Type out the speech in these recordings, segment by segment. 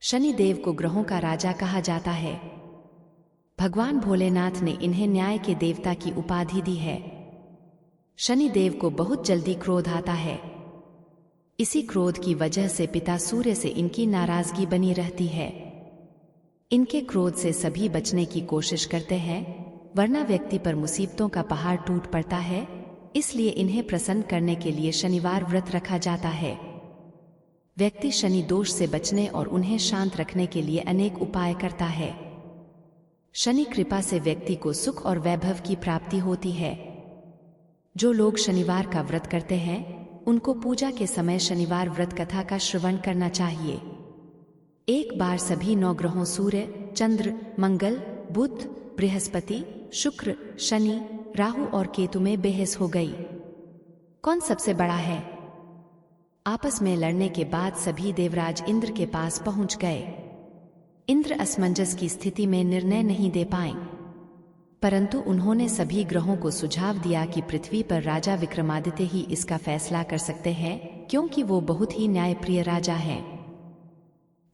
शनि देव को ग्रहों का राजा कहा जाता है। भगवान भोलेनाथ ने इन्हें न्याय के देवता की उपाधि दी है। शनि देव को बहुत जल्दी क्रोध आता है। इसी क्रोध की वजह से पिता सूर्य से इनकी नाराजगी बनी रहती है। इनके क्रोध से सभी बचने की कोशिश करते हैं, वरना व्यक्ति पर मुसीबतों का पहाड़ टूट पड़ता है। इसलिए इन्हें प्रसन्न करने के लिए शनिवार व्रत रखा जाता है। व्यक्ति शनि दोष से बचने और उन्हें शांत रखने के लिए अनेक उपाय करता है। शनि कृपा से व्यक्ति को सुख और वैभव की प्राप्ति होती है। जो लोग शनिवार का व्रत करते हैं उनको पूजा के समय शनिवार व्रत कथा का श्रवण करना चाहिए। एक बार सभी 9 ग्रहों सूर्य, चंद्र, मंगल, बुध, बृहस्पति, शुक्र, शनि, राहु और केतु में बहस हो गई। कौन सबसे बड़ा है? आपस में लड़ने के बाद सभी देवराज इंद्र के पास पहुंच गए। इंद्र असमंजस की स्थिति में निर्णय नहीं दे पाए, परंतु उन्होंने सभी ग्रहों को सुझाव दिया कि पृथ्वी पर राजा विक्रमादित्य ही इसका फैसला कर सकते हैं, क्योंकि वो बहुत ही न्यायप्रिय राजा हैं।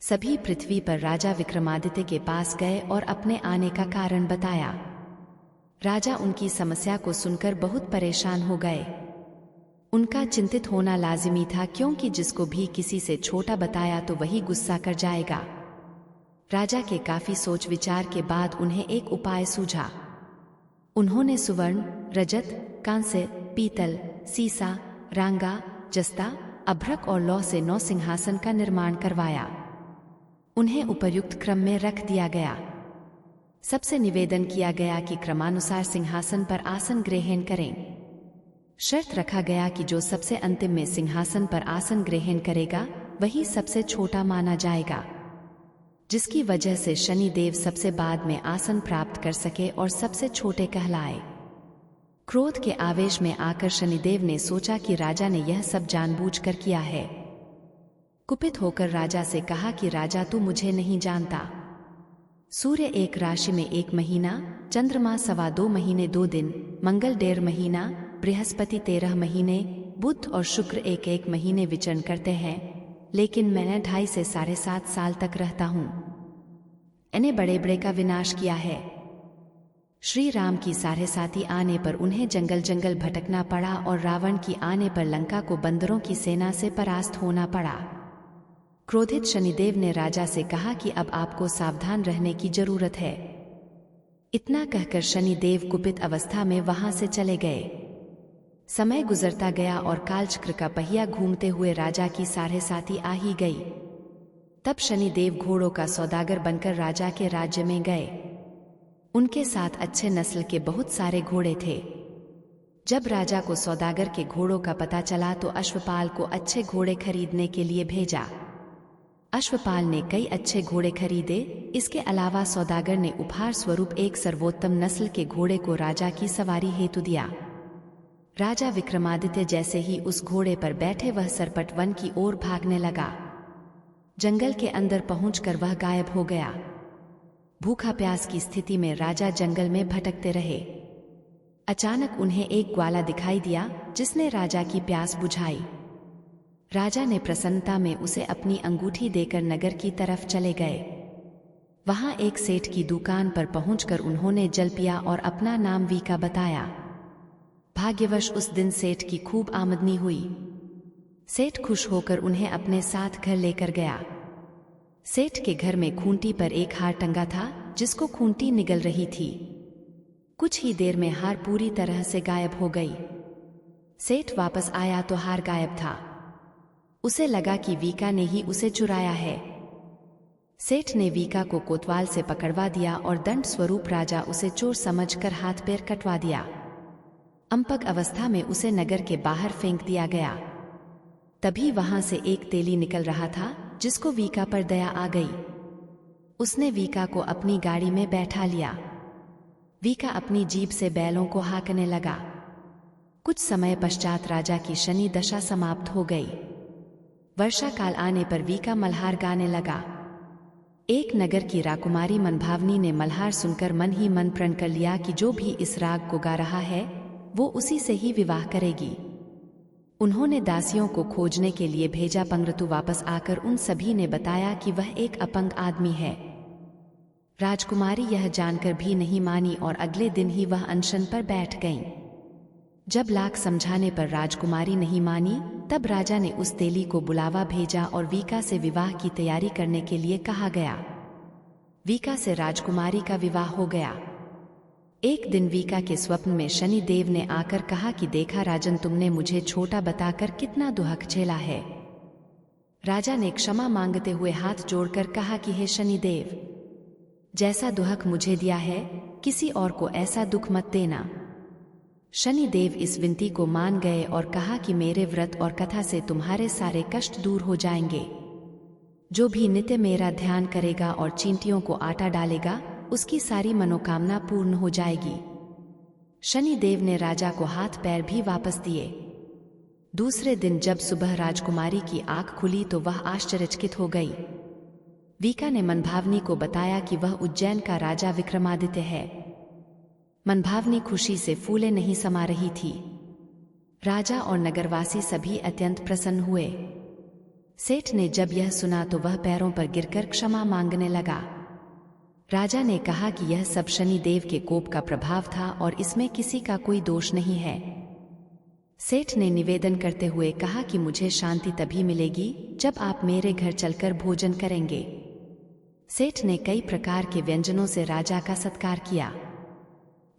सभी पृथ्वी पर राजा विक्रमादित्य के पास गए और अपने आने का कारण बताया। राजा उनकी समस्या को सुनकर बहुत परेशान हो गए। उनका चिंतित होना लाजिमी था, क्योंकि जिसको भी किसी से छोटा बताया तो वही गुस्सा कर जाएगा। राजा के काफी सोच विचार के बाद उन्हें एक उपाय सूझा। उन्होंने सुवर्ण, रजत, कांस्य, पीतल, सीसा, रांगा, जस्ता, अभ्रक और लौह से 9 सिंहासन का निर्माण करवाया। उन्हें उपर्युक्त क्रम में रख दिया गया। सबसे निवेदन किया गया कि क्रमानुसार सिंहासन पर आसन ग्रहण करें। शर्त रखा गया कि जो सबसे अंतिम में सिंहासन पर आसन ग्रहण करेगा वही सबसे छोटा माना जाएगा, जिसकी वजह से शनि देव सबसे बाद में आसन प्राप्त कर सके और सबसे छोटे कहलाए। क्रोध के आवेश में आकर शनिदेव ने सोचा कि राजा ने यह सब जानबूझकर किया है। कुपित होकर राजा से कहा कि राजा, तू मुझे नहीं जानता। सूर्य 1 राशि में 1 महीना, चंद्रमा 2.25 महीने 2 दिन, मंगल 1.5 महीना, बृहस्पति 13 महीने, बुध और शुक्र 1-1 महीने विचरण करते हैं, लेकिन मैंने 2.5 से 7.5 साल तक रहता हूँ। इन्हें बड़े बड़े का विनाश किया है। श्री राम की 7.5 आने पर उन्हें जंगल जंगल भटकना पड़ा और रावण की आने पर लंका को बंदरों की सेना से परास्त होना पड़ा। क्रोधित शनिदेव ने राजा से कहा कि अब आपको सावधान रहने की जरूरत है। इतना कहकर शनिदेव कुपित अवस्था में वहां से चले गए। समय गुजरता गया और कालचक्र का पहिया घूमते हुए राजा की 7.5 आ ही गई। तब शनिदेव घोड़ों का सौदागर बनकर राजा के राज्य में गए। उनके साथ अच्छे नस्ल के बहुत सारे घोड़े थे। जब राजा को सौदागर के घोड़ों का पता चला तो अश्वपाल को अच्छे घोड़े खरीदने के लिए भेजा। अश्वपाल ने कई अच्छे घोड़े खरीदे। इसके अलावा सौदागर ने उपहार स्वरूप एक सर्वोत्तम नस्ल के घोड़े को राजा की सवारी हेतु दिया। राजा विक्रमादित्य जैसे ही उस घोड़े पर बैठे वह सरपट वन की ओर भागने लगा। जंगल के अंदर पहुंचकर वह गायब हो गया। भूखा प्यास की स्थिति में राजा जंगल में भटकते रहे। अचानक उन्हें एक ग्वाला दिखाई दिया, जिसने राजा की प्यास बुझाई। राजा ने प्रसन्नता में उसे अपनी अंगूठी देकर नगर की तरफ चले गए। वहां एक सेठ की दुकान पर पहुंचकर उन्होंने जल पिया और अपना नाम वीका बताया। भाग्यवश उस दिन सेठ की खूब आमदनी हुई। सेठ खुश होकर उन्हें अपने साथ घर लेकर गया। सेठ के घर में खूंटी पर एक हार टंगा था, जिसको खूंटी निगल रही थी। कुछ ही देर में हार पूरी तरह से गायब हो गई। सेठ वापस आया तो हार गायब था। उसे लगा कि वीका ने ही उसे चुराया है। सेठ ने वीका को कोतवाल से पकड़वा दिया और दंड स्वरूप राजा उसे चोर समझकर हाथ पैर कटवा दिया। अंपक अवस्था में उसे नगर के बाहर फेंक दिया गया। तभी वहां से एक तेली निकल रहा था, जिसको वीका पर दया आ गई। उसने वीका को अपनी गाड़ी में बैठा लिया। वीका अपनी जीभ से बैलों को हाँकने लगा। कुछ समय पश्चात राजा की शनि दशा समाप्त हो गई। वर्षा काल आने पर वीका मल्हार गाने लगा। एक नगर की राकुमारी मनभावनी ने मल्हार सुनकर मन ही मन प्रण कर लिया कि जो भी इस राग को गा रहा है वो उसी से ही विवाह करेगी। उन्होंने दासियों को खोजने के लिए भेजा। पंगृतु वापस आकर उन सभी ने बताया कि वह एक अपंग आदमी है। राजकुमारी यह जानकर भी नहीं मानी और अगले दिन ही वह अनशन पर बैठ गईं। जब लाख समझाने पर राजकुमारी नहीं मानी, तब राजा ने उस तेली को बुलावा भेजा और वीका से विवाह की तैयारी करने के लिए कहा गया। वीका से राजकुमारी का विवाह हो गया। एक दिन वीका के स्वप्न में शनि देव ने आकर कहा कि देखा राजन, तुमने मुझे छोटा बताकर कितना दुहक झेला है। राजा ने क्षमा मांगते हुए हाथ जोड़कर कहा कि हे शनि देव, जैसा दुहक मुझे दिया है, किसी और को ऐसा दुख मत देना। शनि देव इस विनती को मान गए और कहा कि मेरे व्रत और कथा से तुम्हारे सारे कष्ट दूर हो जाएंगे। जो भी नित्य मेरा ध्यान करेगा और चींटियों को आटा डालेगा, उसकी सारी मनोकामना पूर्ण हो जाएगी। शनि देव ने राजा को हाथ पैर भी वापस दिए। दूसरे दिन जब सुबह राजकुमारी की आंख खुली तो वह आश्चर्यचकित हो गई। वीका ने मनभावनी को बताया कि वह उज्जैन का राजा विक्रमादित्य है। मनभावनी खुशी से फूले नहीं समा रही थी। राजा और नगरवासी सभी अत्यंत प्रसन्न हुए। सेठ ने जब यह सुना तो वह पैरों पर गिरकर क्षमा मांगने लगा। राजा ने कहा कि यह सब शनि देव के कोप का प्रभाव था और इसमें किसी का कोई दोष नहीं है। सेठ ने निवेदन करते हुए कहा कि मुझे शांति तभी मिलेगी जब आप मेरे घर चलकर भोजन करेंगे। सेठ ने कई प्रकार के व्यंजनों से राजा का सत्कार किया।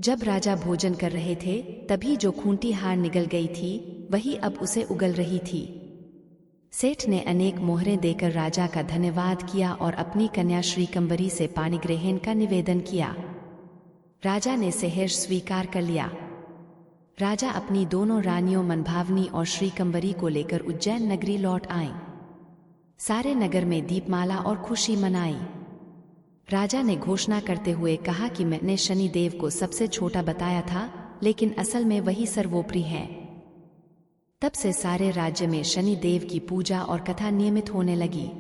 जब राजा भोजन कर रहे थे, तभी जो खूंटी हार निगल गई थी, वही अब उसे उगल रही थी। सेठ ने अनेक मोहरें देकर राजा का धन्यवाद किया और अपनी कन्या श्रीकंबरी से पानी ग्रहण का निवेदन किया। राजा ने सहर्ष स्वीकार कर लिया। राजा अपनी दोनों रानियों मनभावनी और श्रीकंबरी को लेकर उज्जैन नगरी लौट आए। सारे नगर में दीपमाला और खुशी मनाई। राजा ने घोषणा करते हुए कहा कि मैंने शनि देव को सबसे छोटा बताया था, लेकिन असल में वही सर्वोपरि है। तब से सारे राज्य में शनि देव की पूजा और कथा नियमित होने लगी।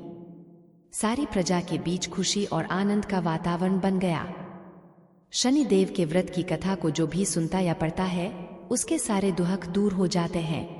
सारी प्रजा के बीच खुशी और आनंद का वातावरण बन गया। शनि देव के व्रत की कथा को जो भी सुनता या पढ़ता है, उसके सारे दुहक दूर हो जाते हैं।